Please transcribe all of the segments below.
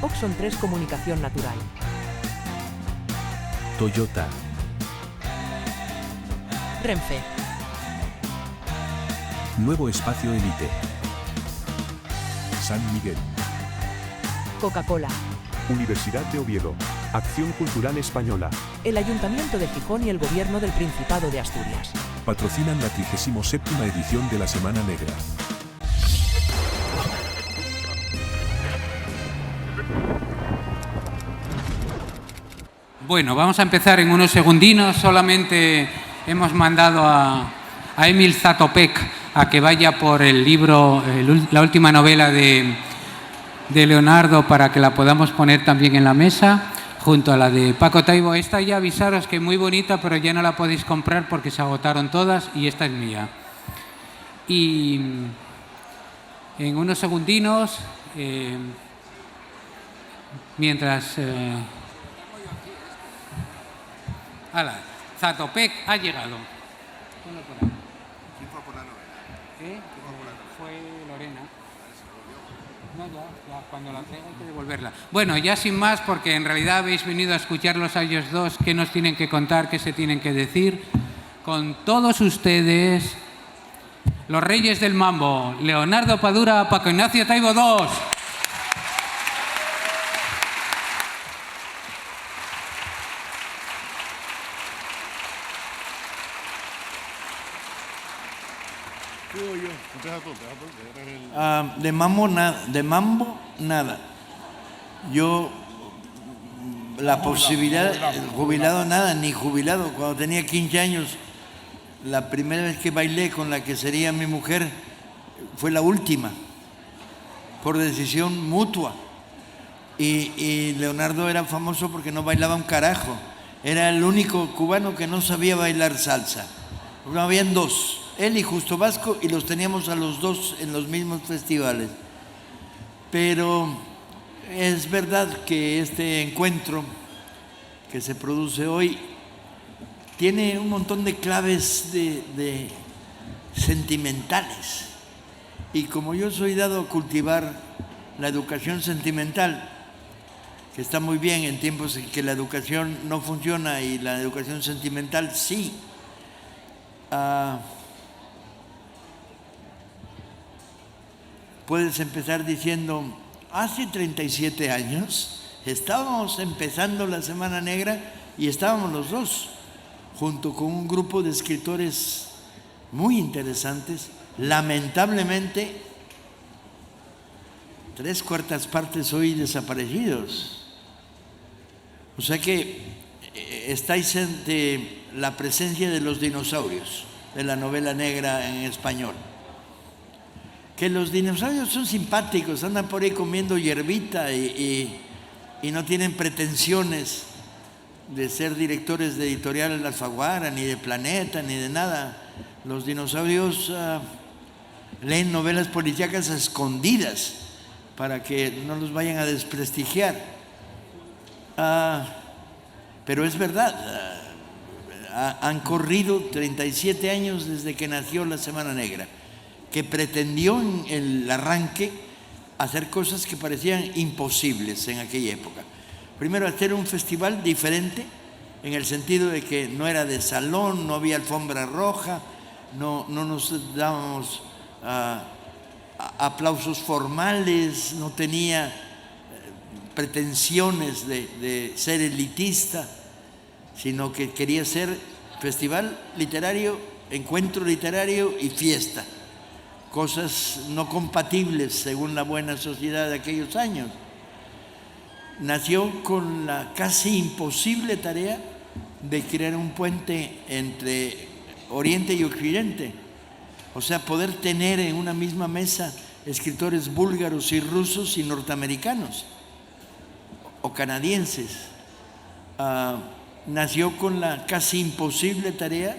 Oxon 3 Comunicación Natural. Toyota. Renfe. Nuevo Espacio Elite. San Miguel. Coca-Cola. Universidad de Oviedo. Acción Cultural Española. El Ayuntamiento de Gijón y el Gobierno del Principado de Asturias. Patrocinan la 37ª edición de la Semana Negra. Bueno, vamos a empezar en unos segundinos. Solamente hemos mandado a Emil Zatopek a que vaya por el libro, la última novela de Leonardo, para que la podamos poner también en la mesa, junto a la de Paco Taibo. Esta ya avisaros que es muy bonita, pero ya no la podéis comprar porque se agotaron todas y esta es mía. Y en unos segundinos, mientras... ¡Hala! Zatopek ha llegado. ¿Quién fue por la novela? ¿Qué? Fue Lorena. No, ya, cuando la traiga hay que devolverla. Bueno, ya sin más, porque en realidad habéis venido a escucharlos a ellos dos, qué nos tienen que contar, qué se tienen que decir. Con todos ustedes, los reyes del mambo, Leonardo Padura, Paco Ignacio Taibo II. De mambo nada. Yo, la posibilidad, jubilado nada, ni jubilado. Cuando tenía 15 años, la primera vez que bailé con la que sería mi mujer fue la última, por decisión mutua. Y Leonardo era famoso porque no bailaba un carajo. Era el único cubano que no sabía bailar salsa. Porque habían dos. Él y Justo Vasco, y los teníamos a los dos en los mismos festivales. Pero es verdad que este encuentro que se produce hoy tiene un montón de claves de sentimentales. Y como yo soy dado a cultivar la educación sentimental, que está muy bien en tiempos en que la educación no funciona y la educación sentimental sí, puedes empezar diciendo, hace 37 años estábamos empezando la Semana Negra y estábamos los dos, junto con un grupo de escritores muy interesantes. Lamentablemente, 3/4 partes hoy desaparecidos. O sea que estáis ante la presencia de los dinosaurios de la novela negra en español. Que los dinosaurios son simpáticos, andan por ahí comiendo hierbita y no tienen pretensiones de ser directores de editorial Alfaguara, ni de Planeta, ni de nada. Los dinosaurios leen novelas policíacas a escondidas para que no los vayan a desprestigiar. Pero es verdad, han corrido 37 años desde que nació la Semana Negra, que pretendió en el arranque hacer cosas que parecían imposibles en aquella época. Primero, hacer un festival diferente, en el sentido de que no era de salón, no había alfombra roja, no nos dábamos aplausos formales, no tenía pretensiones de ser elitista, sino que quería ser festival literario, encuentro literario y fiesta. Cosas no compatibles según la buena sociedad de aquellos años. Nació con la casi imposible tarea de crear un puente entre Oriente y Occidente. O sea, poder tener en una misma mesa escritores búlgaros y rusos y norteamericanos o canadienses. Nació con la casi imposible tarea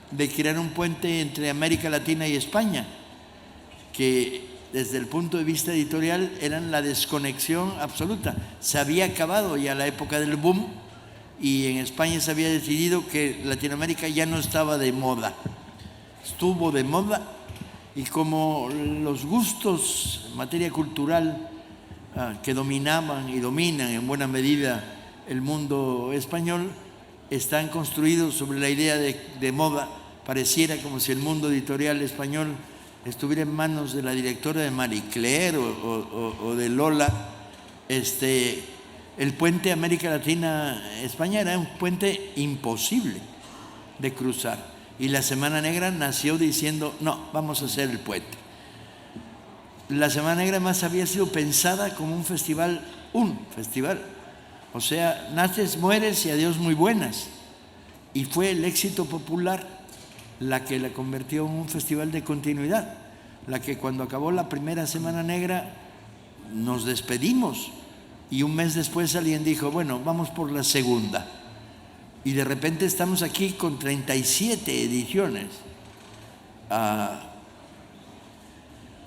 de crear un puente entre América Latina y España, que desde el punto de vista editorial eran la desconexión absoluta. Se había acabado ya la época del boom y en España se había decidido que Latinoamérica ya no estaba de moda. Estuvo de moda y como los gustos en materia cultural que dominaban y dominan en buena medida el mundo español, están construidos sobre la idea de moda. Pareciera como si el mundo editorial español estuviera en manos de la directora de Marie Claire o de Lola. El puente América Latina-España era un puente imposible de cruzar. Y la Semana Negra nació diciendo, no, vamos a hacer el puente. La Semana Negra más había sido pensada como un festival. O sea, naces, mueres y adiós muy buenas. Y fue el éxito popular la que la convirtió en un festival de continuidad. La que cuando acabó la primera Semana Negra nos despedimos. Y un mes después alguien dijo, bueno, vamos por la segunda. Y de repente estamos aquí con 37 ediciones.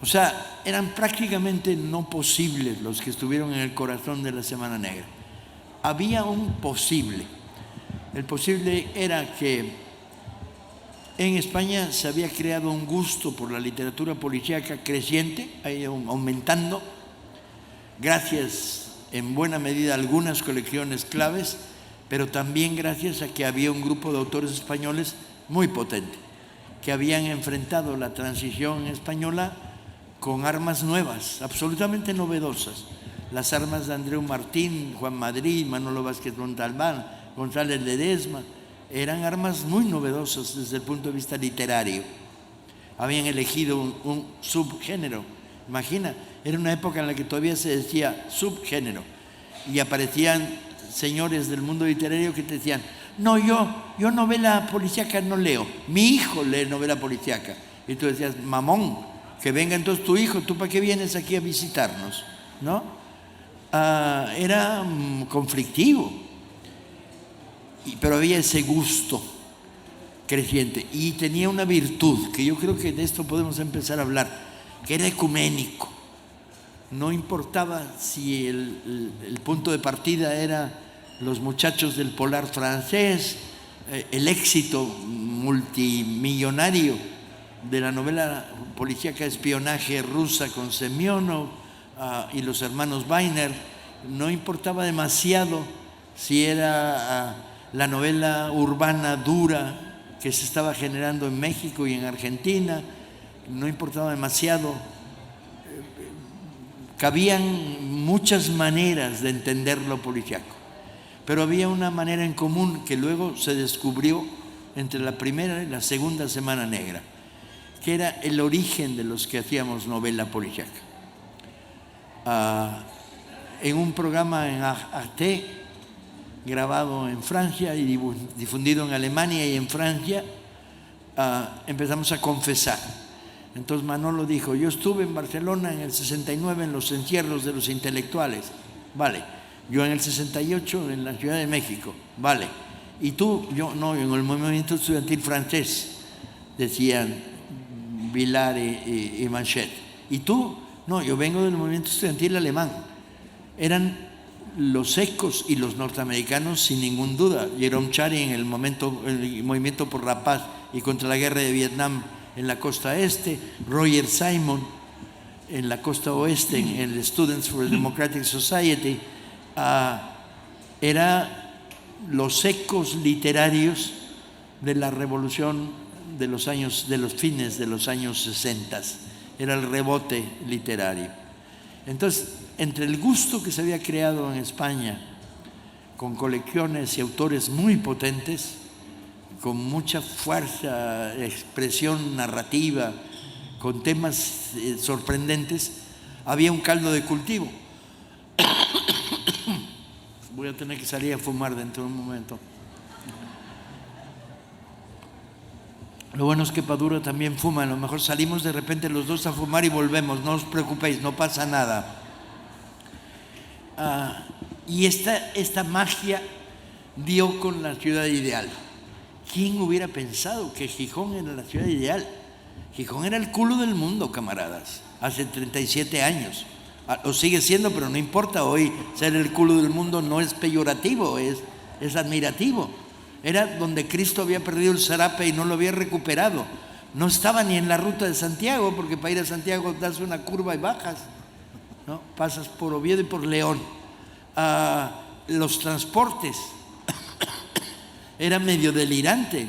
O sea, eran prácticamente no posibles los que estuvieron en el corazón de la Semana Negra. Había un posible. El posible era que en España se había creado un gusto por la literatura policíaca creciente, aumentando, gracias en buena medida a algunas colecciones claves, pero también gracias a que había un grupo de autores españoles muy potente, que habían enfrentado la transición española con armas nuevas, absolutamente novedosas. Las armas de Andreu Martín, Juan Madrid, Manolo Vázquez Montalbán, González Ledesma, eran armas muy novedosas desde el punto de vista literario. Habían elegido un subgénero. Imagina, era una época en la que todavía se decía subgénero y aparecían señores del mundo literario que te decían, no, yo novela policíaca no leo, mi hijo lee novela policíaca. Y tú decías, mamón, que venga entonces tu hijo, ¿tú para qué vienes aquí a visitarnos? ¿No? Era conflictivo, pero había ese gusto creciente y tenía una virtud, que yo creo que de esto podemos empezar a hablar, que era ecuménico. No importaba si el punto de partida era los muchachos del Polar francés, el éxito multimillonario de la novela policíaca espionaje rusa con Semyonov y los hermanos Weiner. No importaba demasiado si era la novela urbana dura que se estaba generando en México y en Argentina. No importaba demasiado. Cabían muchas maneras de entender lo policíaco, pero había una manera en común que luego se descubrió entre la primera y la segunda Semana Negra, que era el origen de los que hacíamos novela policíaca. En un programa en Arte, grabado en Francia y difundido en Alemania y en Francia, empezamos a confesar. Entonces Manolo dijo, yo estuve en Barcelona en el 69 en los encierros de los intelectuales. Vale. Yo en el 68 en la Ciudad de México. Vale. Y tú, yo no, en el movimiento estudiantil francés, decían Vilar y Manchet. Y tú, no, yo vengo del movimiento estudiantil alemán. Eran los ecos y los norteamericanos sin ningún duda. Jerome Charry en el movimiento por la paz y contra la guerra de Vietnam en la costa este, Roger Simon en la costa oeste, en el Students for a Democratic Society. Era los ecos literarios de la revolución de los fines de los años 60. Era el rebote literario. Entonces, entre el gusto que se había creado en España con colecciones y autores muy potentes, con mucha fuerza, expresión narrativa, con temas sorprendentes, había un caldo de cultivo. Voy a tener que salir a fumar dentro de un momento. Lo bueno es que Padura también fuma, a lo mejor salimos de repente los dos a fumar y volvemos, no os preocupéis, no pasa nada. Y esta magia dio con la ciudad ideal. ¿Quién hubiera pensado que Gijón era la ciudad ideal? Gijón era el culo del mundo, camaradas, hace 37 años. Lo sigue siendo, pero no importa. Hoy ser el culo del mundo no es peyorativo, es admirativo. Era donde Cristo había perdido el zarape y no lo había recuperado. No estaba ni en la ruta de Santiago, porque para ir a Santiago das una curva y bajas. ¿no? Pasas por Oviedo y por León. Los transportes era medio delirante.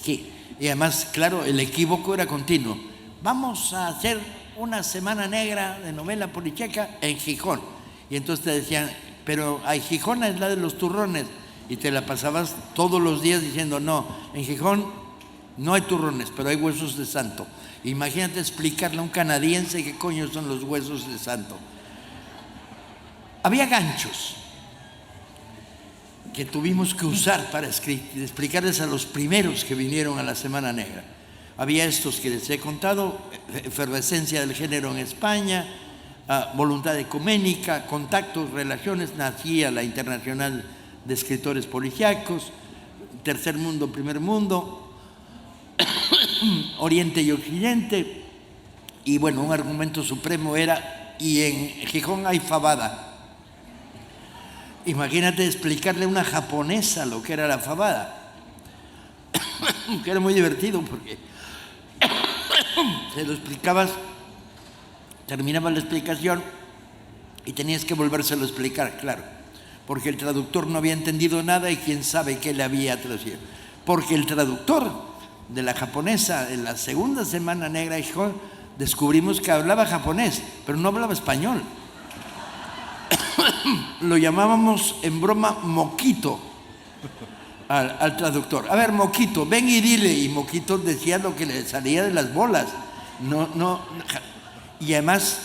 Sí. Y además, claro, el equívoco era continuo. Vamos a hacer una semana negra de novela policíaca en Gijón. Y entonces te decían, pero hay Gijón es la de los turrones. Y te la pasabas todos los días diciendo, no, en Gijón no hay turrones, pero hay huesos de santo. Imagínate explicarle a un canadiense qué coño son los huesos de santo. Había ganchos que tuvimos que usar para explicarles a los primeros que vinieron a la Semana Negra. Había estos que les he contado: efervescencia del género en España, voluntad ecuménica, contactos, relaciones, nacía la Internacional de Escritores Policíacos, Tercer Mundo, Primer Mundo, Oriente y Occidente, y bueno, un argumento supremo era, y en Gijón hay fabada. Imagínate explicarle a una japonesa lo que era la fabada, que era muy divertido porque se lo explicabas, terminaba la explicación y tenías que volvérselo a explicar, claro, porque el traductor no había entendido nada y quién sabe qué le había traducido. Porque el traductor de la japonesa en la segunda Semana Negra descubrimos que hablaba japonés, pero no hablaba español. Lo llamábamos en broma Moquito al traductor. A ver, Moquito, ven y dile. Y Moquito decía lo que le salía de las bolas. Y además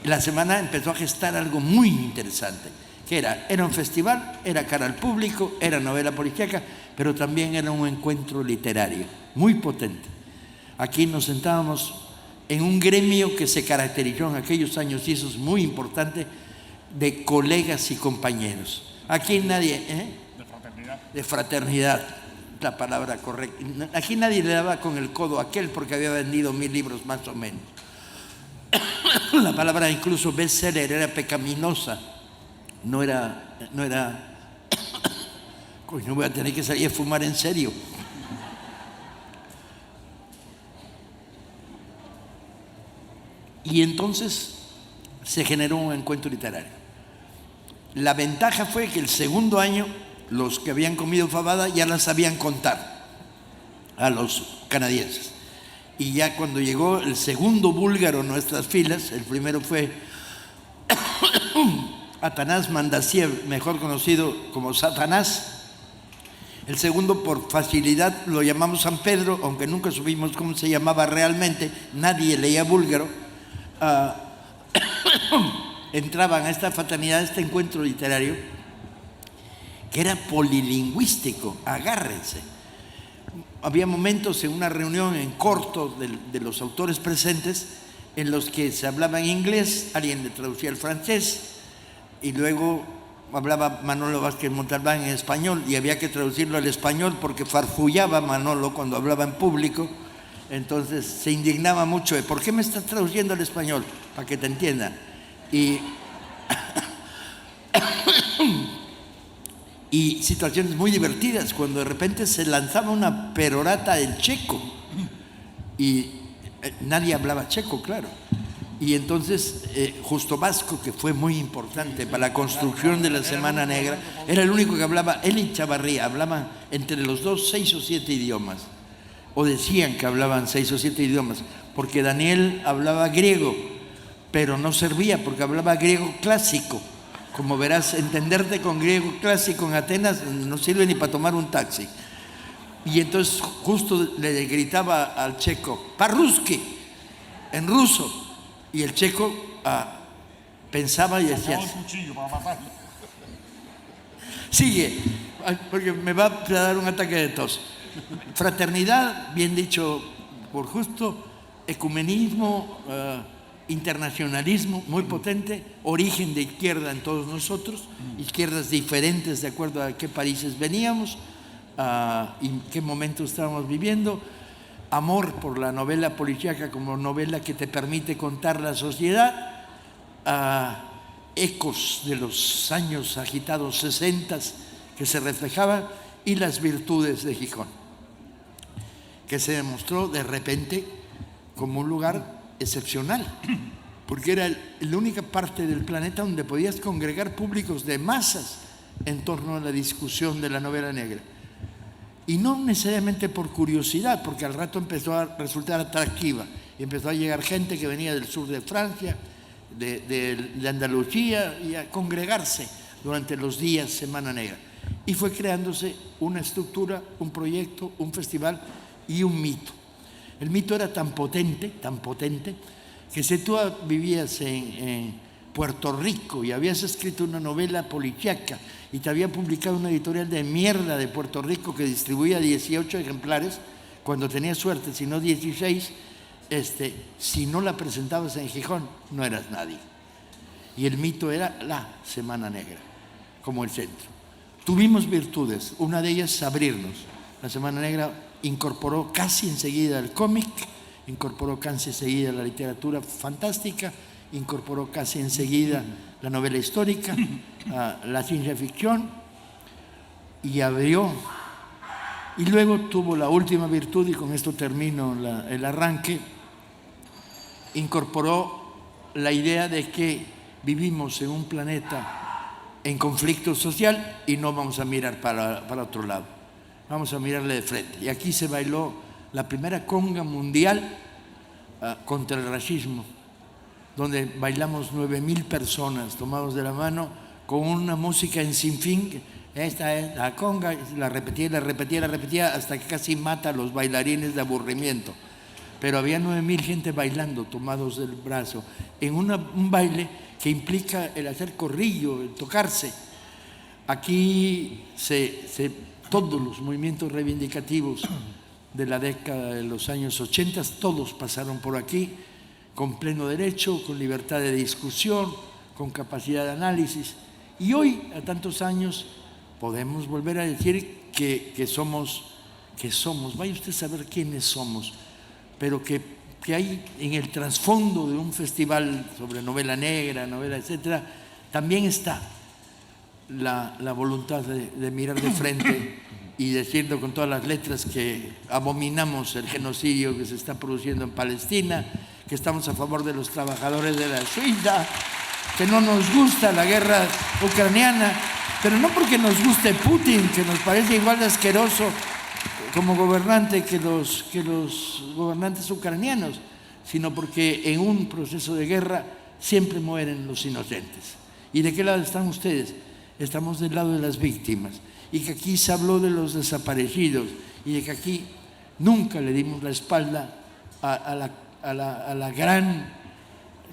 la semana empezó a gestar algo muy interesante, que era un festival, era cara al público, era novela policíaca, pero también era un encuentro literario muy potente. Aquí nos sentábamos en un gremio que se caracterizó en aquellos años, y eso es muy importante, de colegas y compañeros. Aquí nadie, de fraternidad, la palabra correcta. Aquí nadie le daba con el codo a aquel porque había vendido 1000 libros más o menos. La palabra incluso bestseller era pecaminosa. No era coño, voy a tener que salir a fumar en serio. Y entonces se generó un encuentro literario. La ventaja fue que el segundo año los que habían comido fabada ya la sabían contar a los canadienses. Y ya cuando llegó el segundo búlgaro en nuestras filas, el primero fue Atanás Mandasiev, mejor conocido como Satanás. El segundo, por facilidad, lo llamamos San Pedro, aunque nunca supimos cómo se llamaba realmente, nadie leía búlgaro. Entraban a esta fraternidad, a este encuentro literario, que era polilingüístico, agárrense. Había momentos en una reunión en corto de los autores presentes en los que se hablaba en inglés, alguien le traducía al francés, y luego hablaba Manolo Vázquez Montalbán en español, y había que traducirlo al español porque farfullaba Manolo cuando hablaba en público. Entonces se indignaba mucho de ¿por qué me estás traduciendo al español? Para que te entiendan. Y situaciones muy divertidas cuando de repente se lanzaba una perorata en checo y nadie hablaba checo, claro. Y entonces Justo Vasco, que fue muy importante para la construcción de la Semana Negra, era el único que hablaba. Él y Chavarría hablaban entre los dos 6 o 7 idiomas, o decían que hablaban 6 o 7 idiomas, porque Daniel hablaba griego, pero no servía porque hablaba griego clásico. Como verás, entenderte con griego clásico en Atenas no sirve ni para tomar un taxi. Y entonces justo le gritaba al checo, «Parruski», en ruso. Y el checo pensaba y decía, «Sigue, porque me va a dar un ataque de tos». Fraternidad, bien dicho por Justo, ecumenismo, internacionalismo muy potente, origen de izquierda en todos nosotros, izquierdas diferentes de acuerdo a qué países veníamos y qué momento estábamos viviendo, amor por la novela policíaca como novela que te permite contar la sociedad, ecos de los años agitados 60 que se reflejaban, y las virtudes de Gijón, que se demostró de repente como un lugar excepcional, porque era la única parte del planeta donde podías congregar públicos de masas en torno a la discusión de la novela negra. Y no necesariamente por curiosidad, porque al rato empezó a resultar atractiva y empezó a llegar gente que venía del sur de Francia, de Andalucía, y a congregarse durante los días Semana Negra. Y fue creándose una estructura, un proyecto, un festival y un mito. El mito era tan potente, que si tú vivías en Puerto Rico y habías escrito una novela policíaca y te había publicado una editorial de mierda de Puerto Rico que distribuía 18 ejemplares, cuando tenías suerte, si no 16, si no la presentabas en Gijón, no eras nadie. Y el mito era la Semana Negra, como el centro. Tuvimos virtudes, una de ellas es abrirnos. La Semana Negra incorporó casi enseguida el cómic, incorporó casi enseguida la literatura fantástica, incorporó casi enseguida la novela histórica, la ciencia ficción, y abrió. Y luego tuvo la última virtud, y con esto termino el arranque, incorporó la idea de que vivimos en un planeta en conflicto social y no vamos a mirar para otro lado, vamos a mirarle de frente. Y aquí se bailó la primera conga mundial contra el racismo, donde bailamos 9.000 personas tomados de la mano con una música en sinfín. Esta es la conga, la repetía hasta que casi mata a los bailarines de aburrimiento. Pero había 9.000 gente bailando, tomados del brazo, en un baile que implica el hacer corrillo, el tocarse. Aquí todos los movimientos reivindicativos de la década de los años 80, todos pasaron por aquí, con pleno derecho, con libertad de discusión, con capacidad de análisis. Y hoy, a tantos años, podemos volver a decir que somos, vaya usted a saber quiénes somos, pero que hay en el trasfondo de un festival sobre novela negra, novela, etcétera, también está la voluntad de mirar de frente y decirlo con todas las letras que abominamos el genocidio que se está produciendo en Palestina, que estamos a favor de los trabajadores de la Suiza, que no nos gusta la guerra ucraniana, pero no porque nos guste Putin, que nos parece igual de asqueroso como gobernante que los gobernantes ucranianos, sino porque en un proceso de guerra siempre mueren los inocentes. ¿Y de qué lado están ustedes? Estamos del lado de las víctimas, y que aquí se habló de los desaparecidos, y de que aquí nunca le dimos la espalda a la gran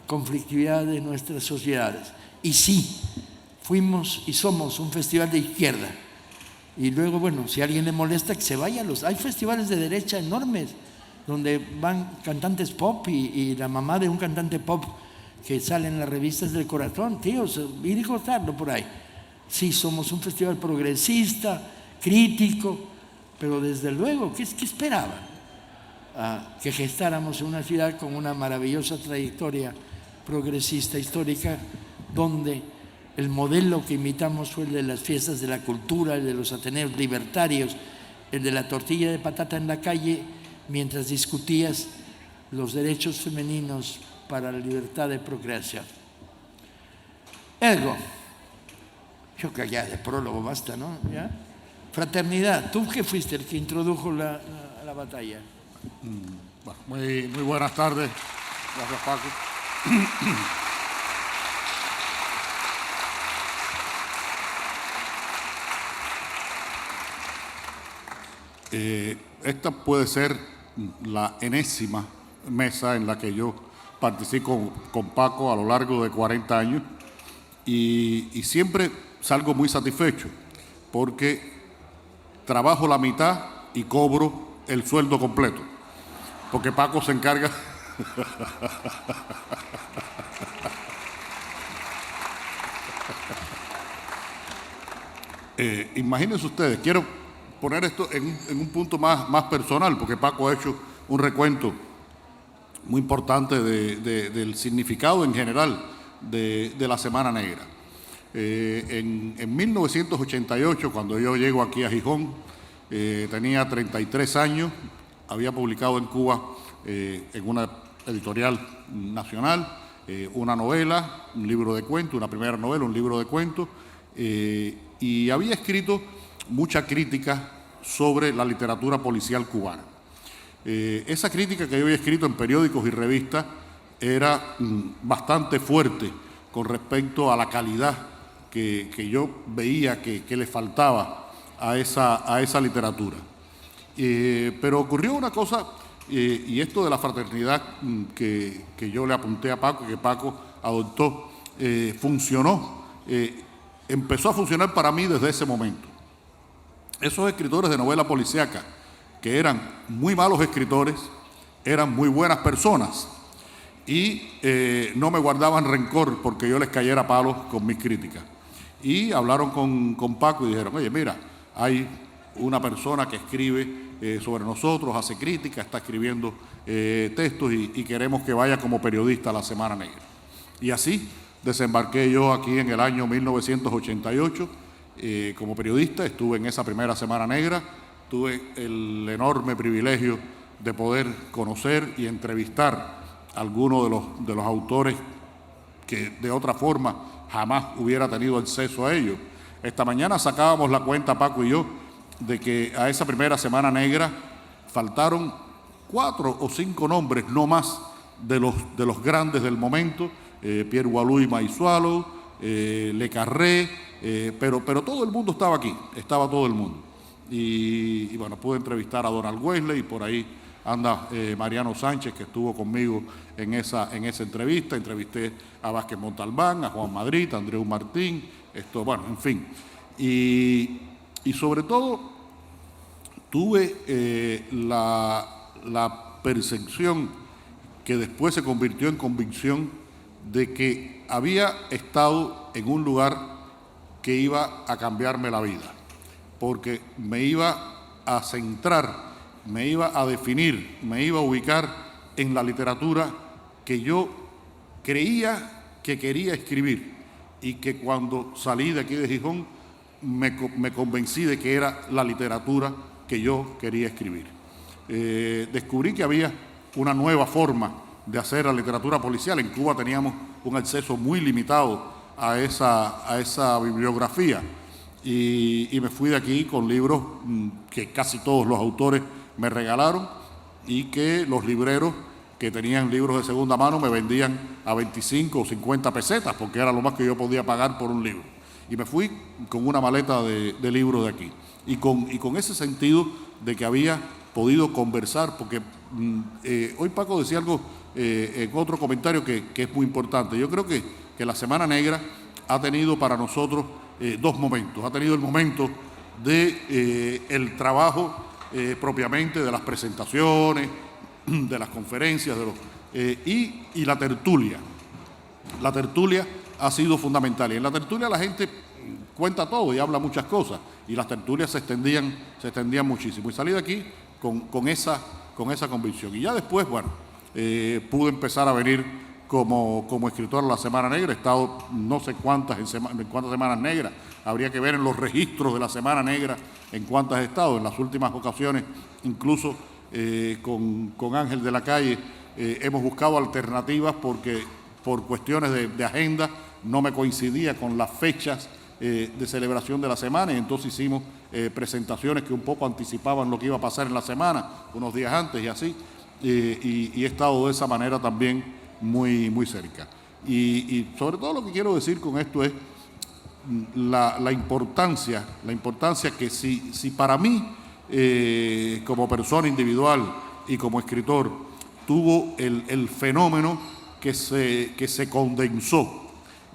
conflictividad de nuestras sociedades. Y sí, fuimos y somos un festival de izquierda. Y luego, bueno, si a alguien le molesta, que se vaya. Hay festivales de derecha enormes, donde van cantantes pop y la mamá de un cantante pop que sale en las revistas del corazón, tíos, ir y gozarlo por ahí. Sí, somos un festival progresista, crítico, pero desde luego, ¿qué esperaban? Que gestáramos una ciudad con una maravillosa trayectoria progresista histórica, donde el modelo que imitamos fue el de las fiestas de la cultura, el de los ateneos libertarios, el de la tortilla de patata en la calle, mientras discutías los derechos femeninos para la libertad de procreación. Ergo, yo que ya de prólogo basta, ¿no? ¿Ya? Fraternidad, tú que fuiste el que introdujo la batalla. Bueno, muy buenas tardes. Gracias, Paco. Esta puede ser la enésima mesa en la que yo participo con Paco a lo largo de 40 años y siempre salgo muy satisfecho porque trabajo la mitad y cobro el sueldo completo, porque Paco se encarga imagínense ustedes, quiero poner esto en un punto más personal, porque Paco ha hecho un recuento muy importante del significado en general de la Semana Negra. En 1988, cuando yo llego aquí a Gijón, tenía 33 años, había publicado en Cuba en una editorial nacional una novela, un libro de cuentos, una primera novela, un libro de cuentos, y había escrito mucha crítica sobre la literatura policial cubana. Esa crítica que yo había escrito en periódicos y revistas era bastante fuerte con respecto a la calidad que yo veía que le faltaba a esa literatura. Pero ocurrió una cosa, y esto de la fraternidad que yo le apunté a Paco, que Paco adoptó, funcionó, empezó a funcionar para mí desde ese momento. Esos escritores de novela policíaca, que eran muy malos escritores, eran muy buenas personas y no me guardaban rencor porque yo les cayera palos con mis críticas. Y hablaron con Paco y dijeron, oye, mira, hay una persona que escribe sobre nosotros, hace crítica, está escribiendo textos y queremos que vaya como periodista a la Semana Negra. Y así desembarqué yo aquí en el año 1988 como periodista, estuve en esa primera Semana Negra, tuve el enorme privilegio de poder conocer y entrevistar a algunos de los autores que de otra forma jamás hubiera tenido acceso a ellos. Esta mañana sacábamos la cuenta, Paco y yo, de que a esa primera Semana Negra faltaron 4 o 5 nombres, no más, de los grandes del momento, Pierre Waluy Maisualo, Le Carré, pero todo el mundo estaba aquí, estaba todo el mundo. Y bueno, pude entrevistar a Donald Wesley y por ahí anda Mariano Sánchez, que estuvo conmigo en esa entrevista. Entrevisté a Vázquez Montalbán, a Juan Madrid, a Andreu Martín, bueno, en fin. Y sobre todo tuve la percepción, que después se convirtió en convicción, de que había estado en un lugar que iba a cambiarme la vida, porque me iba a centrar, me iba a definir, me iba a ubicar en la literatura que yo creía que quería escribir y que cuando salí de aquí de Gijón me convencí de que era la literatura que yo quería escribir. Descubrí que había una nueva forma de hacer la literatura policial. En Cuba teníamos un acceso muy limitado a esa bibliografía y me fui de aquí con libros que casi todos los autores me regalaron y que los libreros que tenían libros de segunda mano me vendían a 25 o 50 pesetas porque era lo más que yo podía pagar por un libro. Y me fui con una maleta de libros de aquí y con ese sentido de que había podido conversar, porque hoy Paco decía algo en otro comentario que es muy importante. Yo creo que la Semana Negra ha tenido para nosotros 2 momentos. Ha tenido el momento de el trabajo propiamente de las presentaciones, de las conferencias, y la tertulia. La tertulia ha sido fundamental. Y en la tertulia la gente cuenta todo y habla muchas cosas. Y las tertulias se extendían muchísimo. Y salí de aquí con esa convicción. Y ya después, bueno, pude empezar a venir como escritor a la Semana Negra. He estado no sé cuántas Semanas Negras. Habría que ver en los registros de la Semana Negra en cuántas he estado. En las últimas ocasiones, incluso con Ángel de la Calle, hemos buscado alternativas porque por cuestiones de agenda no me coincidía con las fechas de celebración de la semana, y entonces hicimos presentaciones que un poco anticipaban lo que iba a pasar en la semana, unos días antes y así, y he estado de esa manera también muy, muy cerca. Y sobre todo lo que quiero decir con esto es la importancia que si para mí, como persona individual y como escritor, tuvo el fenómeno que se condensó,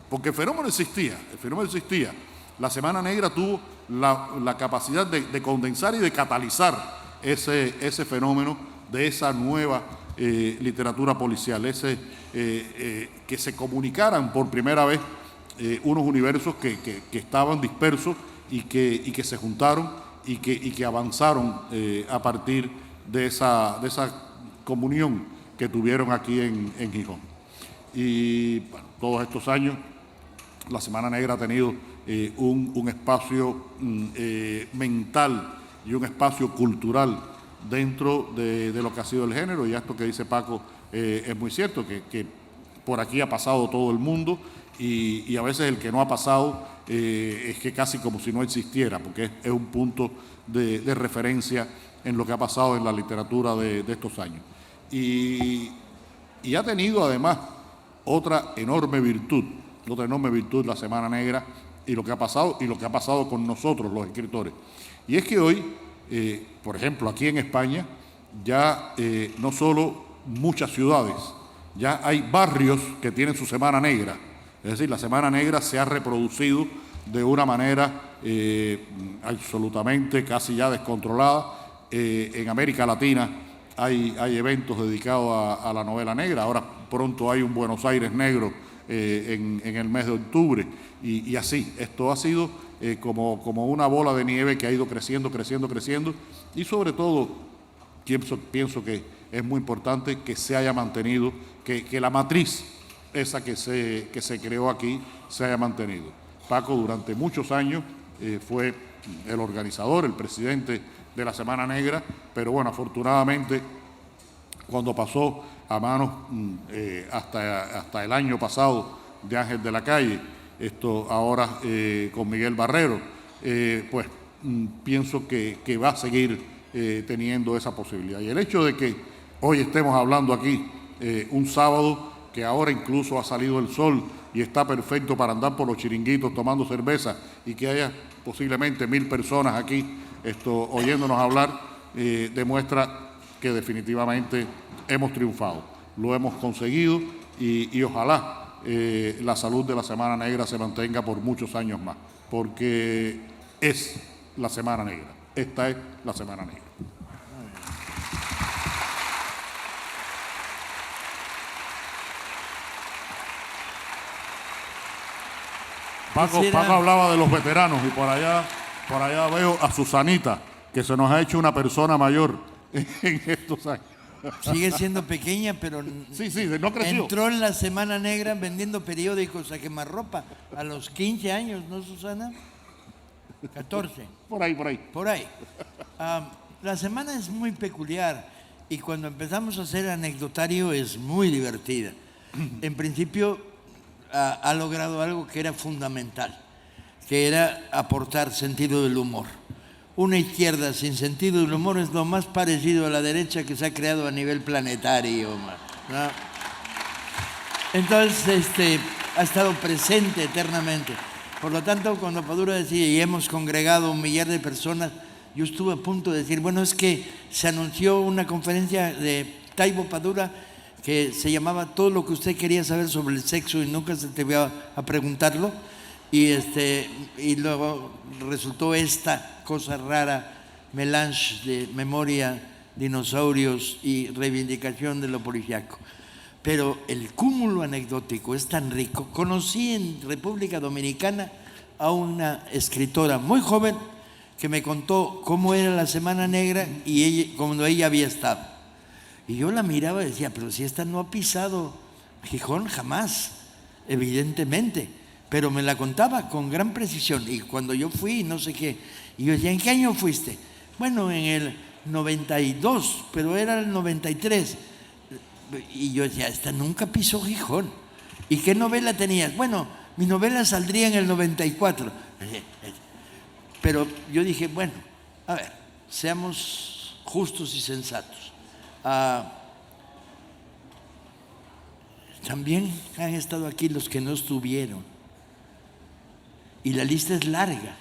porque el fenómeno existía. La Semana Negra tuvo la capacidad de condensar y de catalizar ese fenómeno de esa nueva literatura policial, que se comunicaran por primera vez unos universos que estaban dispersos y que se juntaron y que avanzaron a partir de esa comunión que tuvieron aquí en Gijón. Y bueno, todos estos años la Semana Negra ha tenido un espacio mental y un espacio cultural dentro de lo que ha sido el género, y esto que dice Paco es muy cierto, que por aquí ha pasado todo el mundo y a veces el que no ha pasado es que casi como si no existiera, porque es un punto de referencia en lo que ha pasado en la literatura de estos años. Y ha tenido además otra enorme virtud la Semana Negra y lo que ha pasado con nosotros los escritores. Y es que hoy, por ejemplo, aquí en España, ya no solo muchas ciudades, ya hay barrios que tienen su Semana Negra. Es decir, la Semana Negra se ha reproducido de una manera absolutamente casi ya descontrolada. En América Latina hay eventos dedicados a la novela negra. Ahora pronto hay un Buenos Aires negro en el mes de octubre. Y así, esto ha sido como una bola de nieve que ha ido creciendo. Y sobre todo, pienso que es muy importante que se haya mantenido, que la matriz esa que se creó aquí se haya mantenido. Paco durante muchos años fue el organizador, el presidente de la Semana Negra, pero bueno, afortunadamente cuando pasó a manos hasta el año pasado de Ángel de la Calle, esto ahora con Miguel Barrero, pues pienso que va a seguir teniendo esa posibilidad. Y el hecho de que hoy estemos hablando aquí un sábado, que ahora incluso ha salido el sol y está perfecto para andar por los chiringuitos tomando cerveza y que haya posiblemente 1000 personas aquí oyéndonos hablar, demuestra que definitivamente hemos triunfado, lo hemos conseguido y ojalá la salud de la Semana Negra se mantenga por muchos años más, porque es la Semana Negra, esta es la Semana Negra. Paco hablaba de los veteranos y por allá veo a Susanita, que se nos ha hecho una persona mayor en estos años. Sigue siendo pequeña, pero sí, no creció. Entró en la Semana Negra vendiendo periódicos a quemarropa a los 15 años, ¿no, Susana? 14. Por ahí. La semana es muy peculiar y cuando empezamos a hacer anecdotario es muy divertida. En principio ha logrado algo que era fundamental, que era aportar sentido del humor. Una izquierda sin sentido del humor es lo más parecido a la derecha que se ha creado a nivel planetario, ¿no? Entonces, ha estado presente eternamente. Por lo tanto, cuando Padura decía, y hemos congregado 1 millar de personas, yo estuve a punto de decir, bueno, es que se anunció una conferencia de Taibo Padura que se llamaba Todo lo que usted quería saber sobre el sexo y nunca se atrevió a preguntarlo, y luego resultó esta cosa rara, melange de memoria, dinosaurios y reivindicación de lo policíaco. Pero el cúmulo anecdótico es tan rico. Conocí en República Dominicana a una escritora muy joven que me contó cómo era la Semana Negra cuando ella había estado. Y yo la miraba y decía, pero si esta no ha pisado Gijón jamás, evidentemente. Pero me la contaba con gran precisión. Y cuando yo fui, no sé qué, y yo decía, ¿en qué año fuiste? Bueno, en el 92, pero era el 93. Y yo decía, esta nunca pisó Gijón. ¿Y qué novela tenías? Bueno, mi novela saldría en el 94. Pero yo dije, bueno, a ver, seamos justos y sensatos. También han estado aquí los que no estuvieron. Y la lista es larga.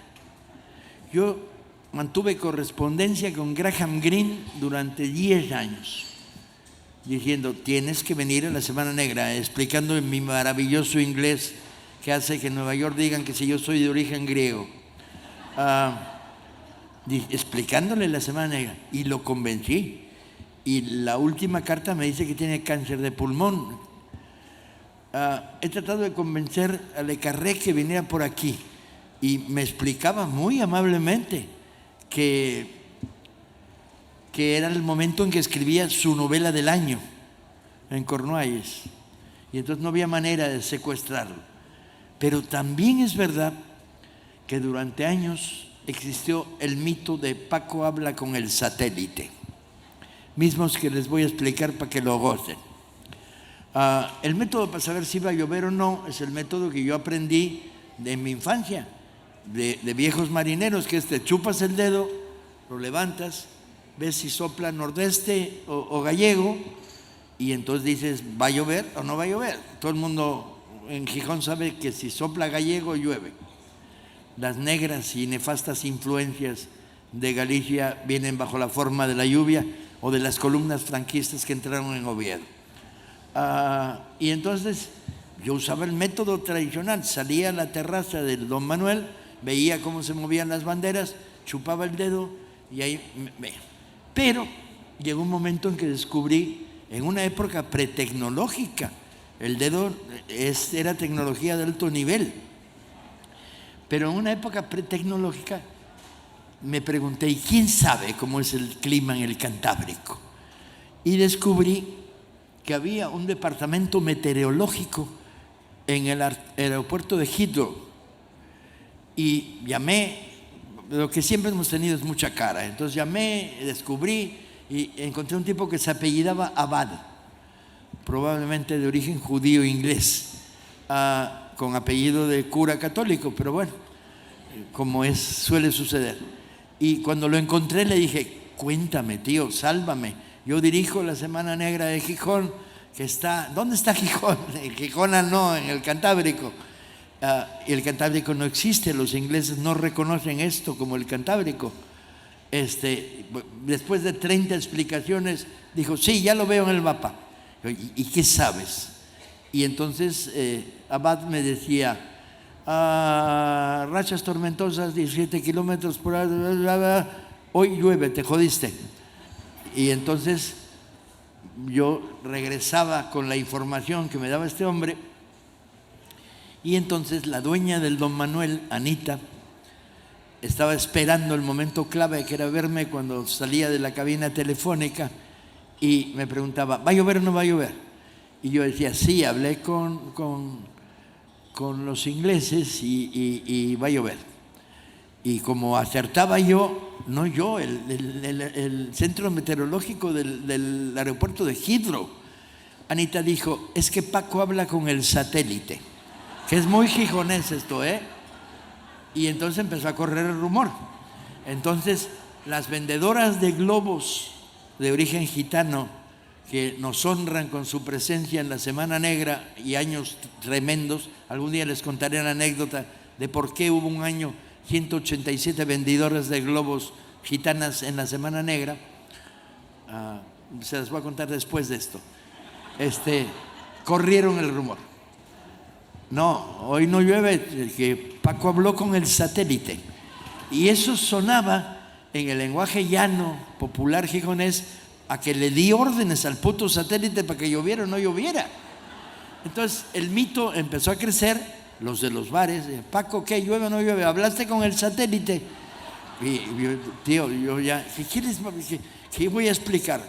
Yo mantuve correspondencia con Graham Greene durante 10 años, diciendo, tienes que venir a la Semana Negra, explicando en mi maravilloso inglés que hace que en Nueva York digan que si yo soy de origen griego. Explicándole la Semana Negra. Y lo convencí. Y la última carta me dice que tiene cáncer de pulmón. He tratado de convencer a Le Carré que viniera por aquí y me explicaba muy amablemente que era el momento en que escribía su novela del año en Cornualles y entonces no había manera de secuestrarlo. Pero también es verdad que durante años existió el mito de Paco habla con el satélite, mismos que les voy a explicar para que lo gocen. El método para saber si va a llover o no es el método que yo aprendí de mi infancia, de viejos marineros, que es te chupas el dedo, lo levantas, ves si sopla nordeste o gallego, y entonces dices, ¿va a llover o no va a llover? Todo el mundo en Gijón sabe que si sopla gallego, llueve. Las negras y nefastas influencias de Galicia vienen bajo la forma de la lluvia o de las columnas franquistas que entraron en Oviedo. Y entonces yo usaba el método tradicional, salía a la terraza del Don Manuel, veía cómo se movían las banderas, chupaba el dedo y ahí veía. Pero llegó un momento en que descubrí, en una época pretecnológica, el dedo era tecnología de alto nivel, pero en una época pretecnológica me pregunté, ¿y quién sabe cómo es el clima en el Cantábrico? Y descubrí que había un departamento meteorológico en el aeropuerto de Heathrow, y llamé. Lo que siempre hemos tenido es mucha cara, entonces llamé, descubrí y encontré un tipo que se apellidaba Abad, probablemente de origen judío inglés, con apellido de cura católico, pero bueno, como suele suceder. Y cuando lo encontré le dije, cuéntame tío, sálvame, yo dirijo la Semana Negra de Gijón, que está, ¿dónde está Gijón? En Gijón no, en el Cantábrico. Y el Cantábrico no existe, los ingleses no reconocen esto como el Cantábrico. Después de 30 explicaciones, dijo, sí, ya lo veo en el mapa. ¿Y qué sabes? Y entonces Abad me decía, rachas tormentosas, 17 kilómetros por hora, hoy llueve, te jodiste. Y entonces yo regresaba con la información que me daba este hombre. Y entonces la dueña del Don Manuel, Anita, estaba esperando el momento clave, que era verme cuando salía de la cabina telefónica, y me preguntaba, ¿va a llover o no va a llover? Y yo decía, sí, hablé con los ingleses y va a llover. Y como acertaba yo, no yo, el centro meteorológico del aeropuerto de Heathrow, Anita dijo, es que Paco habla con el satélite. Que es muy gijonés esto, ¿eh? Y entonces empezó a correr el rumor. Entonces, las vendedoras de globos de origen gitano, que nos honran con su presencia en la Semana Negra y años tremendos, algún día les contaré la anécdota de por qué hubo un año 187 vendedoras de globos gitanas en la Semana Negra. Se las voy a contar después de esto. Corrieron el rumor. No, hoy no llueve, que Paco habló con el satélite. Y eso sonaba en el lenguaje llano, popular gijonés, a que le di órdenes al puto satélite para que lloviera o no lloviera. Entonces el mito empezó a crecer, los de los bares, Paco, ¿qué? ¿Llueve o no llueve? ¿Hablaste con el satélite? Y yo, tío, yo ya, ¿qué voy a explicar?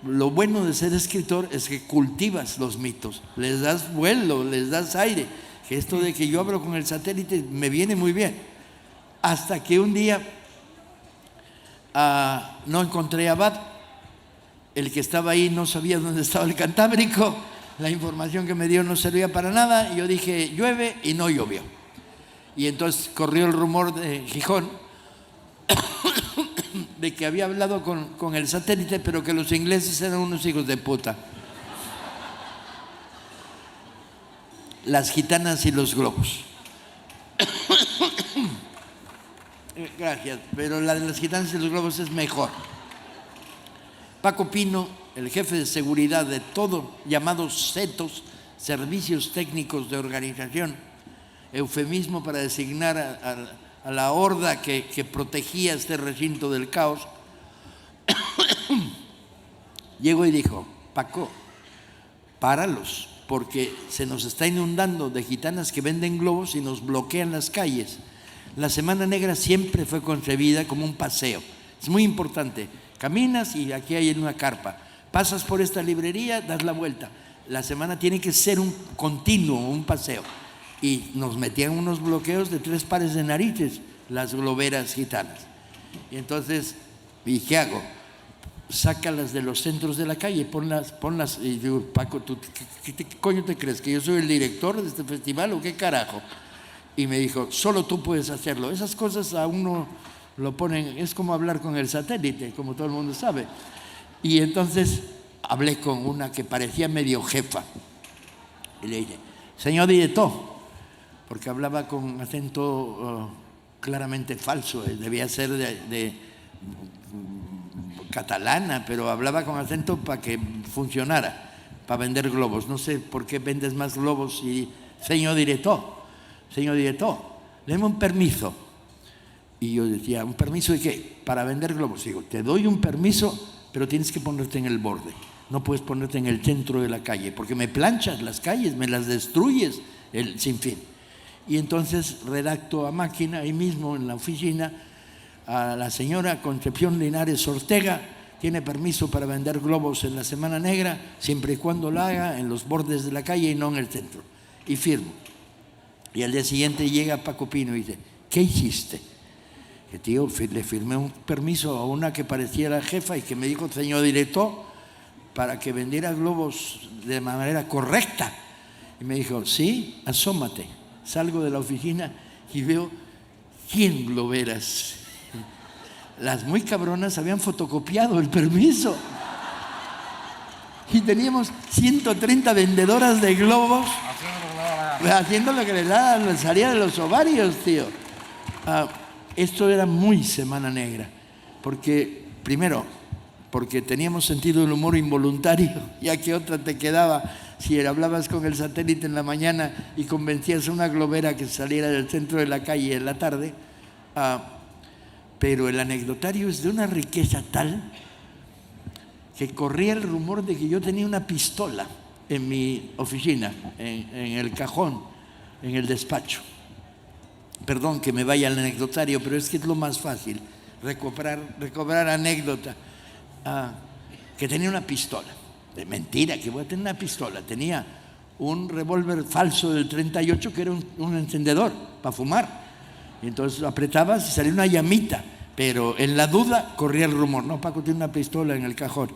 Lo bueno de ser escritor es que cultivas los mitos, les das vuelo, les das aire. Que esto de que yo hablo con el satélite me viene muy bien. Hasta que un día no encontré a Abad, el que estaba ahí no sabía dónde estaba el Cantábrico, la información que me dio no servía para nada, y yo dije, llueve, y no llovió. Y entonces corrió el rumor de Gijón de que había hablado con el satélite, pero que los ingleses eran unos hijos de puta. Las gitanas y los globos. Gracias, pero la de las gitanas y los globos es mejor. Paco Pino, el jefe de seguridad de todo, llamados CETOS, Servicios Técnicos de Organización, eufemismo para designar a la horda que protegía este recinto del caos, llegó y dijo, Paco, páralos, porque se nos está inundando de gitanas que venden globos y nos bloquean las calles. La Semana Negra siempre fue concebida como un paseo. Es muy importante. Caminas y aquí hay una carpa. Pasas por esta librería, das la vuelta. La semana tiene que ser un continuo, un paseo. Y nos metían unos bloqueos de 3 pares de narices, las globeras gitanas. Y entonces, ¿y qué hago? sácalas de los centros de la calle, ponlas. Y digo, Paco, ¿tú qué coño te crees? ¿Que yo soy el director de este festival o qué carajo? Y me dijo, solo tú puedes hacerlo. Esas cosas a uno lo ponen, es como hablar con el satélite, como todo el mundo sabe. Y entonces hablé con una que parecía medio jefa. Y le dije, señor director, porque hablaba con acento claramente falso, debía ser de catalana, pero hablaba con acento para que funcionara, para vender globos. No sé por qué vendes más globos y señor director, déme un permiso. Y yo decía, ¿un permiso de qué? Para vender globos. Digo, te doy un permiso, pero tienes que ponerte en el borde. No puedes ponerte en el centro de la calle, porque me planchas las calles, me las destruyes, el sinfín. Y entonces redacto a máquina, ahí mismo en la oficina, a la señora Concepción Linares Ortega, tiene permiso para vender globos en la Semana Negra, siempre y cuando lo haga en los bordes de la calle y no en el centro. Y firmo. Y al día siguiente llega Paco Pino y dice, ¿qué hiciste? Que tío, le firmé un permiso a una que parecía la jefa y que me dijo, señor director, para que vendiera globos de manera correcta. Y me dijo, sí, asómate. Salgo de la oficina y veo 100 globeras. Las muy cabronas habían fotocopiado el permiso. Y teníamos 130 vendedoras de globos haciendo lo que les salía de los ovarios, tío. Esto era muy Semana Negra, porque primero, porque teníamos sentido del humor involuntario, ya que otra te quedaba si hablabas con el satélite en la mañana y convencías a una globera que saliera del centro de la calle en la tarde. Pero el anecdotario es de una riqueza tal que corría el rumor de que yo tenía una pistola en mi oficina, en el cajón, en el despacho. Perdón que me vaya al anecdotario, pero es que es lo más fácil, recobrar anécdota. Que tenía una pistola. De mentira, que voy a tener una pistola. Tenía un revólver falso del 38 que era un encendedor para fumar. Y entonces apretabas y salía una llamita. Pero en la duda corría el rumor. No, Paco tiene una pistola en el cajón.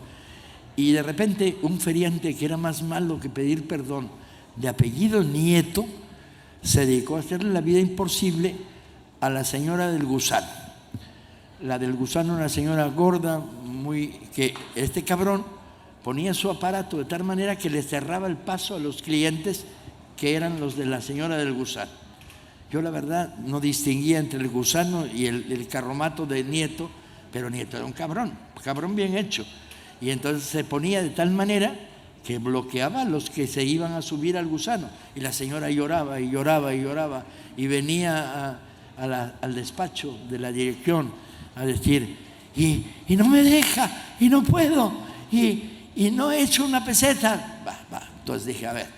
Y de repente un feriante que era más malo que pedir perdón, de apellido Nieto, se dedicó a hacerle la vida imposible a la señora del gusano. La del gusano, una señora gorda, que este cabrón ponía su aparato de tal manera que le cerraba el paso a los clientes que eran los de la señora del gusano. Yo la verdad no distinguía entre el gusano y el carromato de Nieto, pero Nieto era un cabrón bien hecho. Y entonces se ponía de tal manera que bloqueaba a los que se iban a subir al gusano. Y la señora lloraba y lloraba y lloraba y venía al despacho de la dirección a decir, y no me deja, y no puedo, y no he hecho una peseta. Entonces dije, a ver,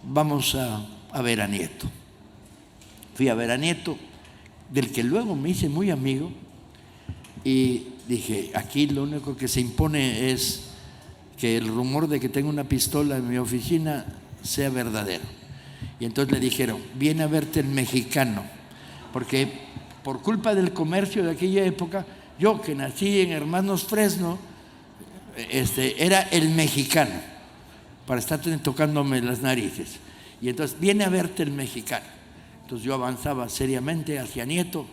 vamos a ver a Nieto. Fui a ver a Nieto, del que luego me hice muy amigo, y dije, aquí lo único que se impone es que el rumor de que tengo una pistola en mi oficina sea verdadero. Y entonces le dijeron, viene a verte el mexicano, porque por culpa del comercio de aquella época, yo que nací en Hermanos Fresno, era el mexicano, para estar tocándome las narices. Y entonces, viene a verte el mexicano. Entonces yo avanzaba seriamente hacia Nieto,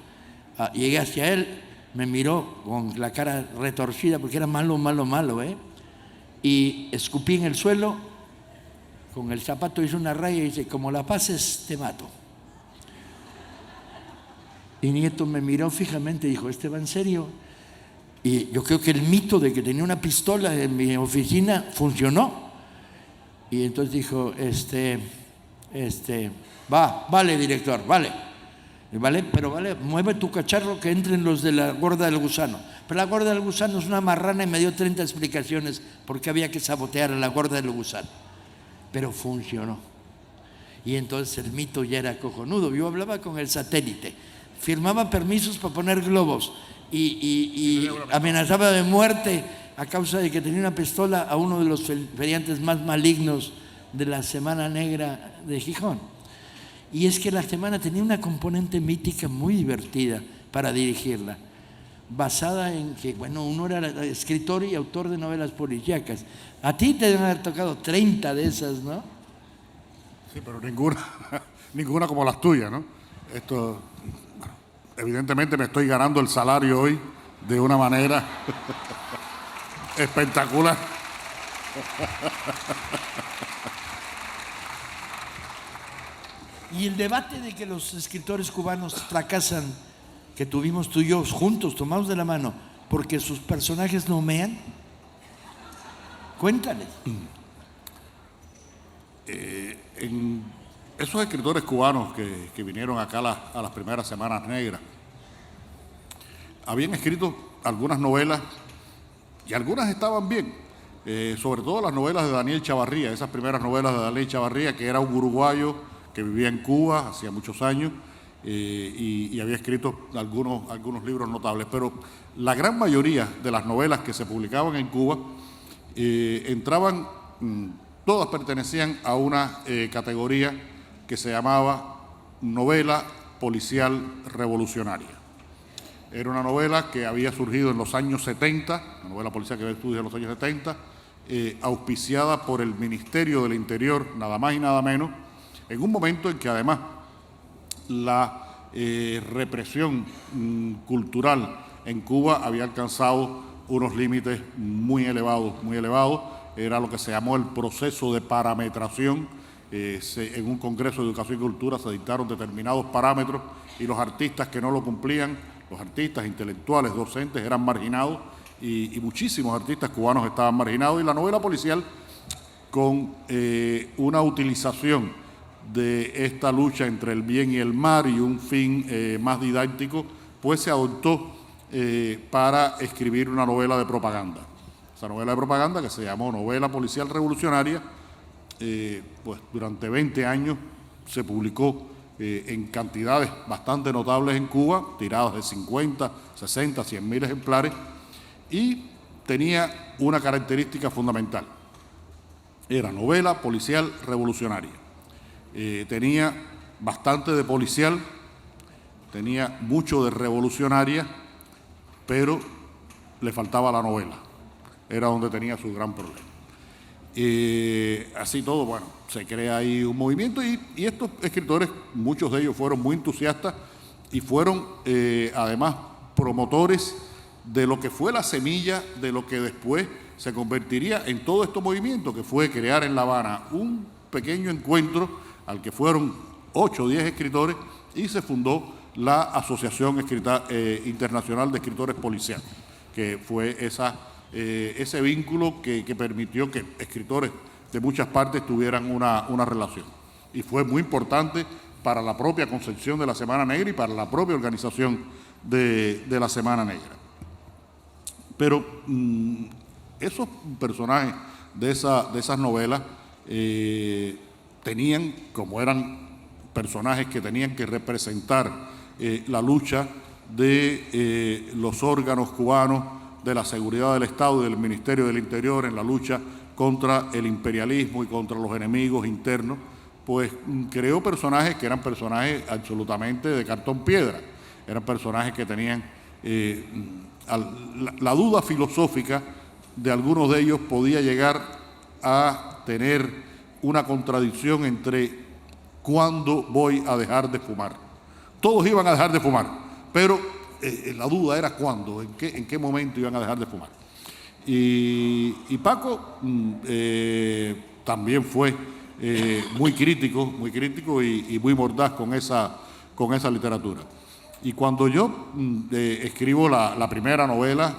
llegué hacia él, me miró con la cara retorcida, porque era malo, y escupí en el suelo, con el zapato hizo una raya y dice, como la pases, te mato. Y Nieto me miró fijamente y dijo, ¿este va en serio? Y yo creo que el mito de que tenía una pistola en mi oficina funcionó. Y entonces dijo, vale, director, vale. Pero vale, mueve tu cacharro que entren los de la gorda del gusano. Pero la gorda del gusano es una marrana y me dio 30 explicaciones por qué había que sabotear a la gorda del gusano. Pero funcionó. Y entonces el mito ya era cojonudo. Yo hablaba con el satélite, firmaba permisos para poner globos y amenazaba de muerte a causa de que tenía una pistola a uno de los feriantes más malignos de la Semana Negra de Gijón. Y es que la semana tenía una componente mítica muy divertida para dirigirla. basada en que, bueno, uno era escritor y autor de novelas policíacas. A ti te deben haber tocado 30 de esas, ¿no? Sí, pero ninguna como las tuyas, ¿no? Esto, bueno, evidentemente me estoy ganando el salario hoy de una manera espectacular. Y el debate de que los escritores cubanos fracasan, que tuvimos tú y yo juntos, tomados de la mano, porque sus personajes no mean. Cuéntales. Esos escritores cubanos que vinieron acá a las primeras semanas negras, habían escrito algunas novelas y algunas estaban bien, sobre todo las novelas de Daniel Chavarría, esas primeras novelas de Daniel Chavarría, que era un uruguayo que vivía en Cuba hacía muchos años y había escrito algunos libros notables, pero la gran mayoría de las novelas que se publicaban en Cuba entraban, todas pertenecían a una categoría que se llamaba novela policial revolucionaria. Era una novela que había surgido en los años 70, una novela policial que había surgido en los años 70, auspiciada por el Ministerio del Interior, nada más y nada menos, en un momento en que además la represión cultural en Cuba había alcanzado unos límites muy elevados, muy elevados. Era lo que se llamó el proceso de parametración. En un Congreso de Educación y Cultura se dictaron determinados parámetros y los artistas que no lo cumplían, los artistas intelectuales, docentes, eran marginados y muchísimos artistas cubanos estaban marginados. Y la novela policial, con una utilización de esta lucha entre el bien y el mal y un fin más didáctico, pues se adoptó para escribir una novela de propaganda. Esa novela de propaganda, que se llamó Novela Policial Revolucionaria, pues durante 20 años se publicó en cantidades bastante notables en Cuba, tiradas de 50, 60, 100 mil ejemplares, y tenía una característica fundamental. Era novela policial revolucionaria. Tenía bastante de policial, tenía mucho de revolucionaria, pero le faltaba la novela. Era donde tenía su gran problema. Así todo, bueno, se crea ahí un movimiento y estos escritores, muchos de ellos fueron muy entusiastas y fueron además promotores de lo que fue la semilla de lo que después se convertiría en todo este movimiento, que fue crear en La Habana un pequeño encuentro al que fueron 8 o 10 escritores y se fundó la Asociación Internacional de Escritores Policiales, que fue ese vínculo que permitió que escritores de muchas partes tuvieran una relación. Y fue muy importante para la propia concepción de la Semana Negra y para la propia organización de la Semana Negra. Pero esos personajes de esas novelas tenían, como eran personajes que tenían que representar la lucha de los órganos cubanos de la seguridad del Estado y del Ministerio del Interior en la lucha contra el imperialismo y contra los enemigos internos, pues creó personajes que eran personajes absolutamente de cartón piedra. Eran personajes que tenían la duda filosófica de algunos de ellos podía llegar a tener una contradicción entre cuándo voy a dejar de fumar. Todos iban a dejar de fumar, pero la duda era cuándo, en qué momento iban a dejar de fumar. Y Paco también fue muy crítico y muy mordaz con esa literatura. Y cuando yo escribo la primera novela,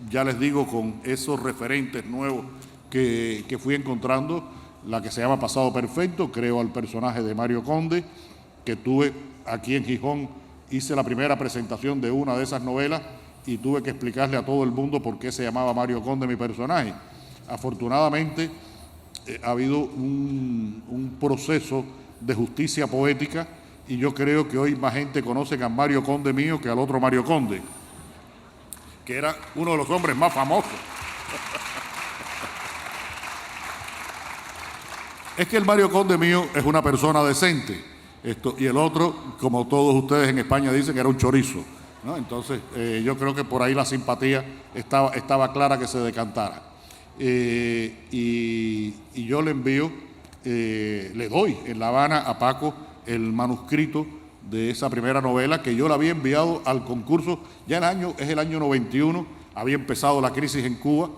ya les digo, con esos referentes nuevos que fui encontrando, la que se llama Pasado Perfecto, creo al personaje de Mario Conde, que tuve aquí en Gijón, hice la primera presentación de una de esas novelas y tuve que explicarle a todo el mundo por qué se llamaba Mario Conde mi personaje. Afortunadamente ha habido un proceso de justicia poética y yo creo que hoy más gente conoce a Mario Conde mío que al otro Mario Conde, que era uno de los hombres más famosos. Es que el Mario Conde mío es una persona decente, y el otro, como todos ustedes en España dicen, era un chorizo. ¿no? Entonces, yo creo que por ahí la simpatía estaba clara que se decantara. Y yo le envío, le doy en La Habana a Paco el manuscrito de esa primera novela que yo la había enviado al concurso, ya es el año 91, había empezado la crisis en Cuba,